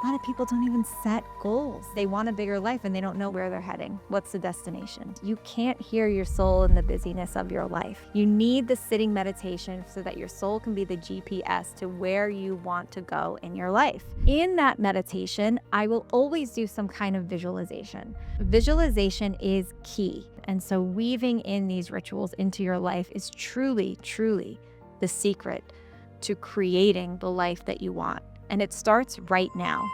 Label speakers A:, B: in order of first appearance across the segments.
A: A lot of people don't even set goals. They want a bigger life and they don't know where they're heading. What's the destination? You can't hear your soul in the busyness of your life. You need the sitting meditation so that your soul can be the GPS to where you want to go in your life. In that meditation, I will always do some kind of visualization. Visualization is key. And so weaving in these rituals into your life is truly, truly the secret to creating the life that you want. And it starts right now.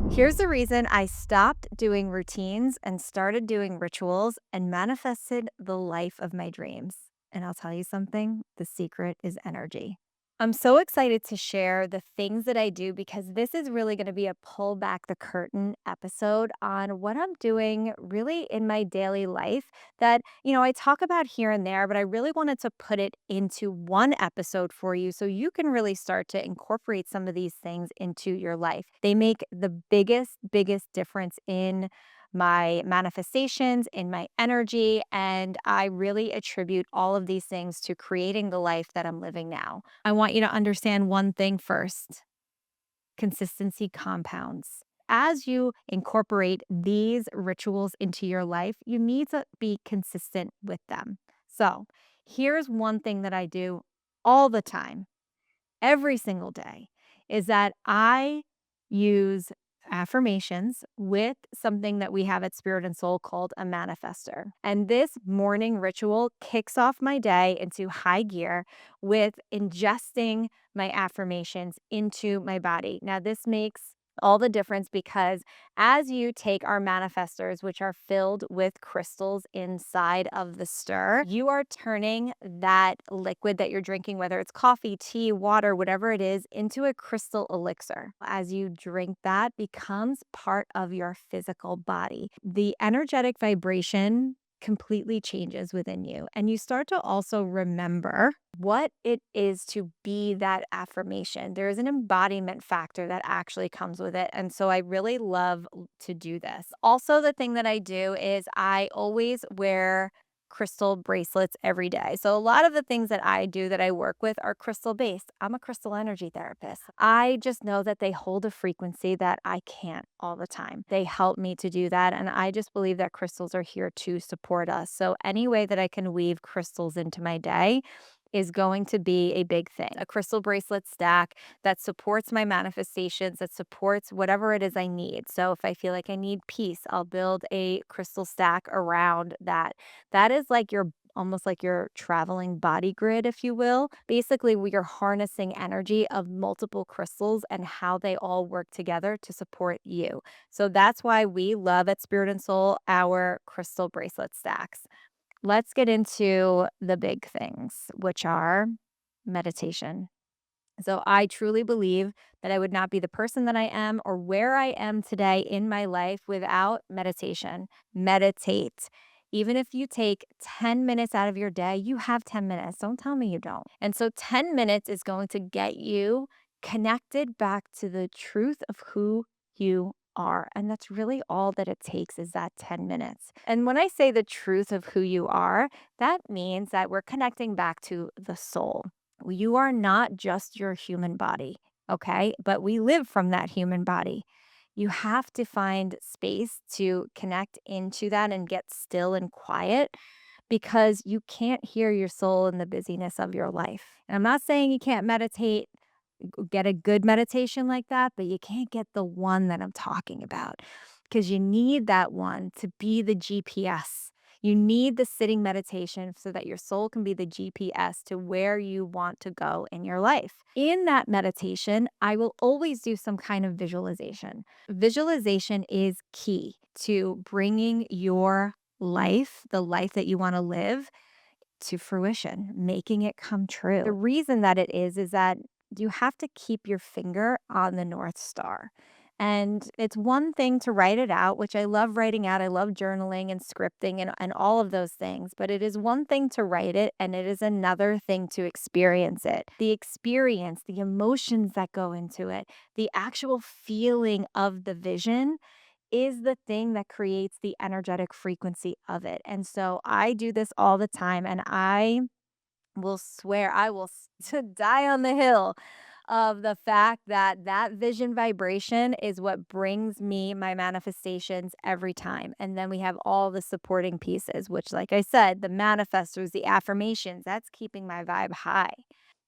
A: Here's the reason I stopped doing routines and started doing rituals and manifested the life of my dreams. And I'll tell you something, the secret is energy. I'm so excited to share the things that I do because this is really going to be a pull back the curtain episode on what I'm doing really in my daily life that, I talk about here and there, but I really wanted to put it into one episode for you so you can really start to incorporate some of these things into your life. They make the biggest difference in my manifestations, in my energy, and I really attribute all of these things to creating the life that I'm living now. I want you to understand one thing first. Consistency compounds. As you incorporate these rituals into your life, you need to be consistent with them. So, here's one thing that I do all the time, every single day, is that I use affirmations with something that we have at Spirit and Soul called a manifester. And this morning ritual kicks off my day into high gear with ingesting my affirmations into my body. Now, this makes all the difference because as you take our manifestors, which are filled with crystals inside of the stir, you are turning that liquid that you're drinking, whether it's coffee, tea, water, whatever it is, into a crystal elixir. As you drink that, becomes part of your physical body. The energetic vibration completely changes within you. And you start to also remember what it is to be that affirmation. There is an embodiment factor that actually comes with it. And so I really love to do this. Also, the thing that I do is I always wear crystal bracelets every day. So a lot of the things that I do that I work with are crystal based. I'm a crystal energy therapist. I just know that they hold a frequency that I can't all the time. They help me to do that. And I just believe that crystals are here to support us. So any way that I can weave crystals into my day is going to be a big thing. A crystal bracelet stack that supports my manifestations, that supports whatever it is I need. So if I feel like I need peace, I'll build a crystal stack around that. That is like your almost like your traveling body grid, if you will. Basically, we are harnessing energy of multiple crystals and how they all work together to support you. So that's why we love at Spirit and Soul our crystal bracelet stacks. Let's get into the big things, which are meditation. So I truly believe that I would not be the person that I am or where I am today in my life without meditation. Meditate. Even if you take 10 minutes out of your day, you have 10 minutes. Don't tell me you don't. And so 10 minutes is going to get you connected back to the truth of who you are. And that's really all that it takes is that 10 minutes. And when I say the truth of who you are, that means that we're connecting back to the soul. You are not just your human body, okay? But we live from that human body. You have to find space to connect into that and get still and quiet because you can't hear your soul in the busyness of your life. And I'm not saying you can't meditate, get a good meditation like that, but you can't get the one that I'm talking about because you need that one to be the GPS. You need the sitting meditation so that your soul can be the GPS to where you want to go in your life. In that meditation, I will always do some kind of visualization. Visualization is key to bringing your life, the life that you want to live, to fruition, making it come true. The reason that it is that you have to keep your finger on the North Star. And it's one thing to write it out, which I love writing out. I love journaling and scripting and all of those things. But it is one thing to write it, and it is another thing to experience it. The experience, the emotions that go into it, the actual feeling of the vision is the thing that creates the energetic frequency of it. And so I do this all the time, and I will swear I will die on the hill of the fact that that vision vibration is what brings me my manifestations every time. And then we have all the supporting pieces, which, like I said, the manifestors, the affirmations, that's keeping my vibe high.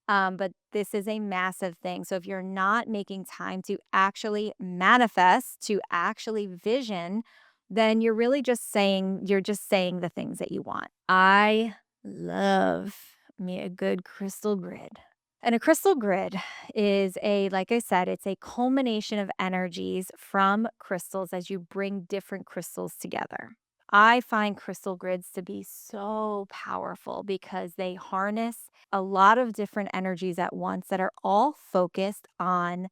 A: But this is a massive thing. So if you're not making time to actually manifest, to actually vision, then you're just saying the things that you want. I love me a good crystal grid. And a crystal grid is like I said, it's a culmination of energies from crystals as you bring different crystals together. I find crystal grids to be so powerful because they harness a lot of different energies at once that are all focused on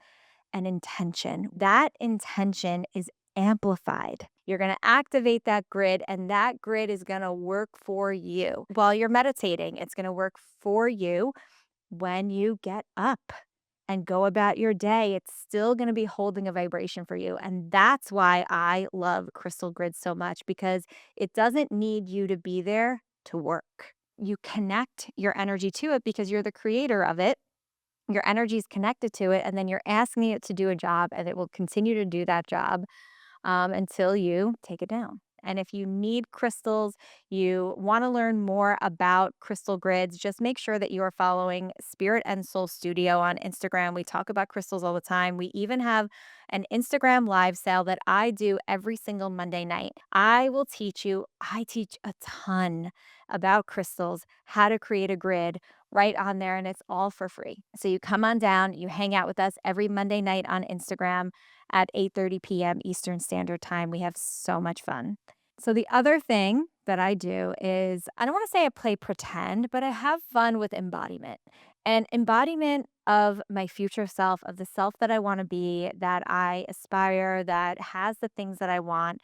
A: an intention. That intention is amplified. You're going to activate that grid, and that grid is going to work for you. While you're meditating, it's going to work for you when you get up and go about your day. It's still going to be holding a vibration for you. And that's why I love crystal grids so much, because it doesn't need you to be there to work. You connect your energy to it because you're the creator of it. Your energy is connected to it, and then you're asking it to do a job, and it will continue to do that job until you take it down. And if you need crystals, you want to learn more about crystal grids, just make sure that you are following Spirit and Soul Studio on Instagram. We talk about crystals all the time. We even have an Instagram live sale that I do every single Monday night. I teach a ton about crystals, how to create a grid right on there, and it's all for free. So you come on down, you hang out with us every Monday night on Instagram at 8:30 p.m. Eastern Standard Time. We have so much fun. So the other thing that I do is, I don't want to say I play pretend, but I have fun with embodiment. And embodiment of my future self, of the self that I want to be, that I aspire, that has the things that I want.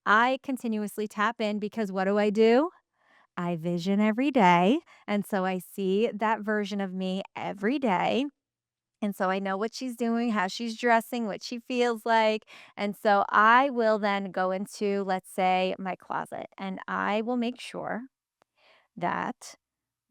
A: I continuously tap in because what do? I vision every day. And so I see that version of me every day. And so I know what she's doing, how she's dressing, what she feels like. And so I will then go into, let's say, my closet, and I will make sure that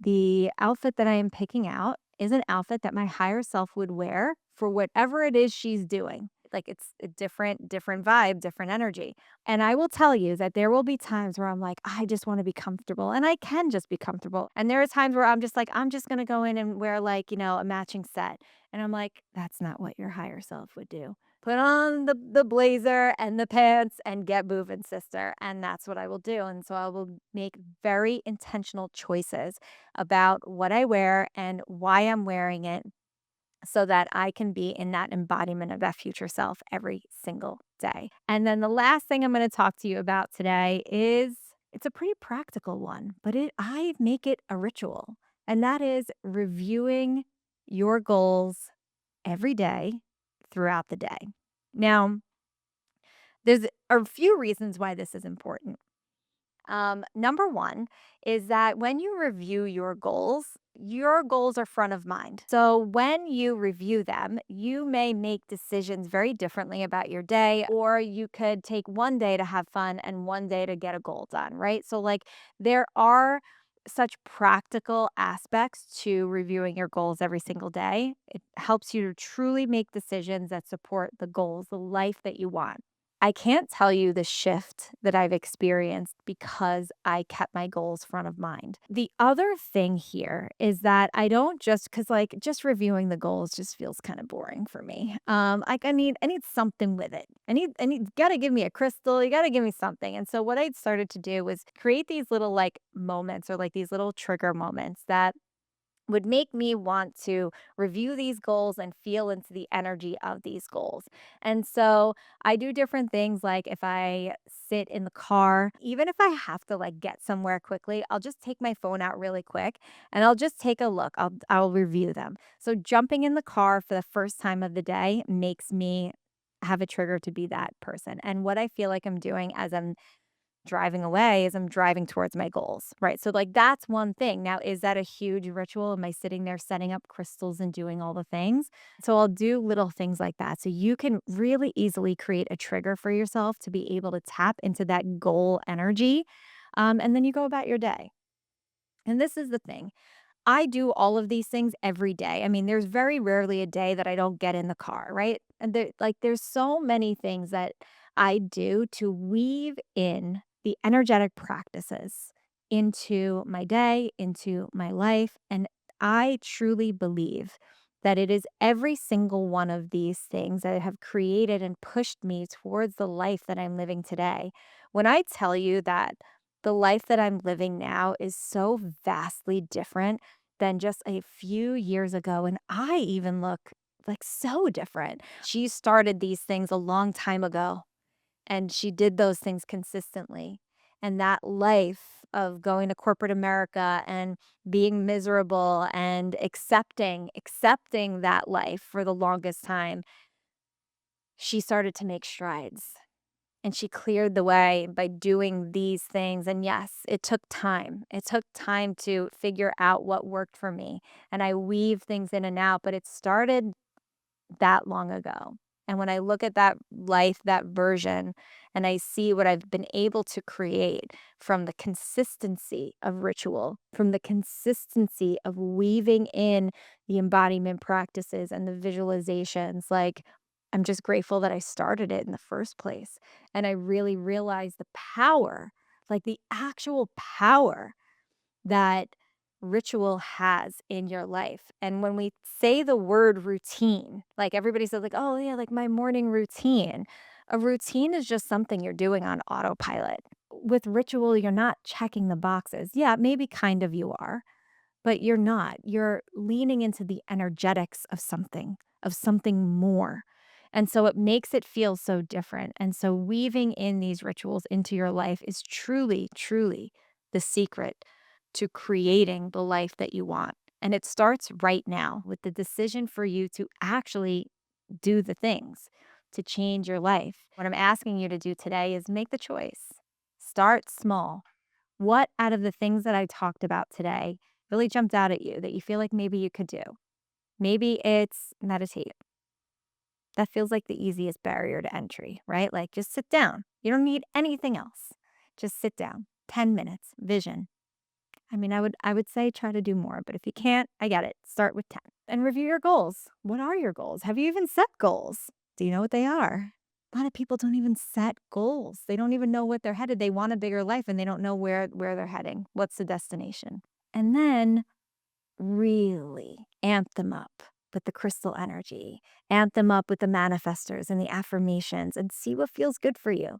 A: the outfit that I am picking out is an outfit that my higher self would wear for whatever it is she's doing. Like, it's a different vibe, different energy. And I will tell you that there will be times where I'm like, I just want to be comfortable, and I can just be comfortable. And there are times where I'm just like, I'm just going to go in and wear, like, a matching set. And I'm like, that's not what your higher self would do. Put on the blazer and the pants and get moving, sister. And that's what I will do. And so I will make very intentional choices about what I wear and why I'm wearing it, so that I can be in that embodiment of that future self every single day. And then the last thing I'm going to talk to you about today is, it's a pretty practical one, but I make it a ritual. And that is reviewing your goals every day throughout the day. Now, there's a few reasons why this is important. Number one is that when you review your goals are front of mind. So when you review them, you may make decisions very differently about your day, or you could take one day to have fun and one day to get a goal done, right? So, like, there are such practical aspects to reviewing your goals every single day. It helps you to truly make decisions that support the goals, the life that you want. I can't tell you the shift that I've experienced because I kept my goals front of mind. The other thing here is that I don't because, like, just reviewing the goals just feels kind of boring for me. Like, I need something with it. Gotta give me a crystal. You gotta give me something. And so what I started to do was create these little, like, moments, or like these little trigger moments that would make me want to review these goals and feel into the energy of these goals. And so I do different things, like if I sit in the car, even if I have to, like, get somewhere quickly, I'll just take my phone out really quick and I'll just take a look. I'll review them. So jumping in the car for the first time of the day makes me have a trigger to be that person. And what I feel like I'm doing as I'm driving away as I'm driving towards my goals, right? So, like, that's one thing. Now, is that a huge ritual? Am I sitting there setting up crystals and doing all the things? So I'll do little things like that. So you can really easily create a trigger for yourself to be able to tap into that goal energy. And then you go about your day. And this is the thing. I do all of these things every day. I mean, there's very rarely a day that I don't get in the car, right? And there's so many things that I do to weave in the energetic practices into my day, into my life. And I truly believe that it is every single one of these things that have created and pushed me towards the life that I'm living today. When I tell you that the life that I'm living now is so vastly different than just a few years ago, and I even look like so different. She started these things a long time ago, and she did those things consistently. And that life of going to corporate America and being miserable and accepting that life for the longest time, she started to make strides. And she cleared the way by doing these things. And yes, it took time. It took time to figure out what worked for me. And I weave things in and out, but it started that long ago. And when I look at that life, that version, and I see what I've been able to create from the consistency of ritual, from the consistency of weaving in the embodiment practices and the visualizations, like I'm just grateful that I started it in the first place. And I really realized the power, like the actual power that ritual has in your life. And when we say the word routine, like everybody says, like, oh, yeah, like my morning routine. A routine is just something you're doing on autopilot. With ritual, you're not checking the boxes. Yeah, maybe kind of you are, but you're not. You're leaning into the energetics of something more. And so it makes it feel so different. And so weaving in these rituals into your life is truly, truly the secret to creating the life that you want. And it starts right now with the decision for you to actually do the things to change your life. What I'm asking you to do today is make the choice. Start small. What out of the things that I talked about today really jumped out at you that you feel like maybe you could do? Maybe it's meditate. That feels like the easiest barrier to entry, right? Like just sit down. You don't need anything else. Just sit down. 10 minutes, vision. I mean, I would say try to do more, but if you can't, I get it. Start with 10 and review your goals. What are your goals? Have you even set goals? Do you know what they are? A lot of people don't even set goals. They don't even know what they're headed. They want a bigger life and they don't know where they're heading. What's the destination? And then really amp them up with the crystal energy, amp them up with the manifestors and the affirmations and see what feels good for you.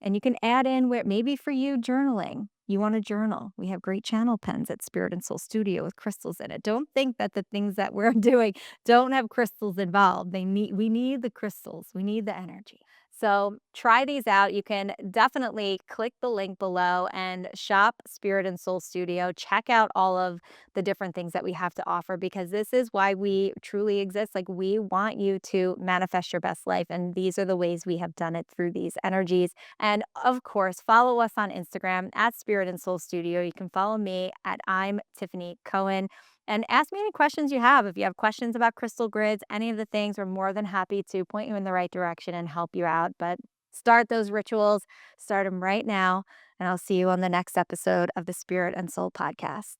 A: And you can add in where maybe for you journaling. You want to journal. We have great channel pens at Spirit and Soul Studio with crystals in it. Don't think that the things that we're doing don't have crystals involved. We need the crystals. We need the energy. So try these out. You can definitely click the link below and shop Spirit and Soul Studio. Check out all of the different things that we have to offer because this is why we truly exist. Like we want you to manifest your best life. And these are the ways we have done it through these energies. And of course, follow us on Instagram at Spirit and Soul Studio. You can follow me at I'm Tiffany Cohen. And ask me any questions you have. If you have questions about crystal grids, any of the things, we're more than happy to point you in the right direction and help you out. But start those rituals, start them right now. And I'll see you on the next episode of the Spirit and Soul podcast.